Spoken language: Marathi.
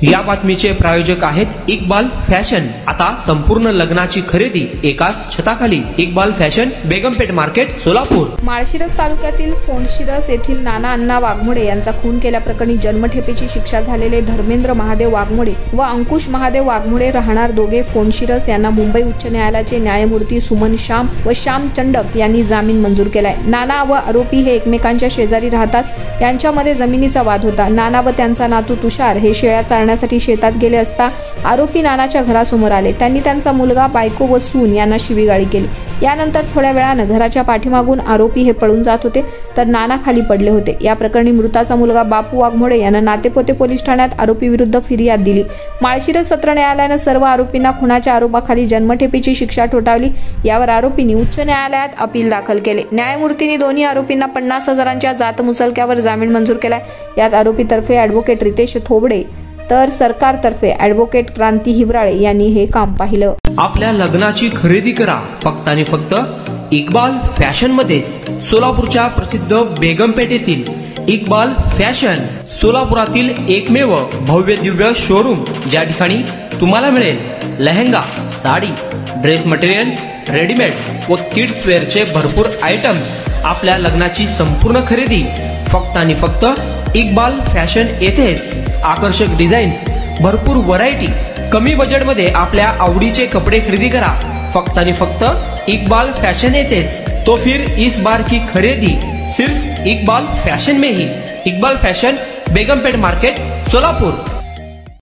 या बातमीचे प्रायोजक आहेत इक्बाल फॅशन। आता संपूर्ण लग्नाची खरेदी एकाच छताखाली। Iqbal fashion, Begampeth market, Solapur. माळशिरस तालुक्यातील फोंडशिरस येथील नाना अण्णा वाघमोडे यांचा खून केल्याप्रकरणी जन्मठेपेची शिक्षा झालेले धर्मेंद्र महादेव वाघमोडे व अंकुश महादेव वाघमोडे राहणार दोघे फोंडशिरस यांना मुंबई उच्च न्यायालयाचे न्यायमूर्ती सुमन श्याम व श्याम चंडक यांनी जामीन मंजूर केलाय। नाना व आरोपी हे एकमेकांच्या शेजारी राहतात। यांच्यामध्ये जमिनीचा वाद होता। नाना व त्यांचा नातू तुषार हे शेळ्या चारण्यासाठी शेतात गेले असता आरोपी नानाच्या घरासमोर आले। त्यांनी त्यांचा मुलगा, बायको व सून यांना शिवीगाळी केली। यानंतर थोड्या वेळानं घराच्या पाठीमागून आरोपी हे पळून जात होते तर नाना खाली पडले होते। या प्रकरणी मृताचा मुलगा बापू वाघमोडे यांना नातेपोते पोलीस ठाण्यात आरोपी विरुद्ध फिर्याद दिली। माळशिरस सत्र न्यायालयानं सर्व आरोपींना खुनाच्या आरोपाखाली जन्मठेपेची शिक्षा ठोठावली। यावर आरोपींनी उच्च न्यायालयात अपील दाखल केले। न्यायमूर्तींनी दोन्ही आरोपींना 50,000च्या जात मुचलक्यावर जामीन मंजूर केलाय। यात आरोपीतर्फे ॲडव्होकेट रितेश थोबडे तर सरकारतर्फे ॲडव्होकेट क्रांती हिवराळे यांनी हे काम पाहिलं। आपल्या लग्नाची खरेदी करा फक्त आणि फक्त इक्बाल फॅशन मध्ये। सोलापूरच्या प्रसिद्ध बेगमपेठ येथील इक्बाल फॅशन सोलापुरातील एकमेव भव्य दिव्य शोरूम, ज्या ठिकाणी तुम्हाला मिळेल lehenga, sari, dress material, readymade व किड्स वेअरचे भरपूर आयटम्स। आपल्या लग्नाची संपूर्ण खरेदी फक्त आणि फक्त इक्बाल फॅशन येथेच। आकर्षक डिझाईन्स, भरपूर व्हरायटी, कमी बजेटमध्ये आपल्या आवडीचे कपडे खरेदी करा फक्त आणि फक्त इक्बाल फॅशन येथेच। तो फिर इस बार की खरेदी सिर्फ इक्बाल फैशन में ही। Iqbal fashion, Begampeth market, Solapur.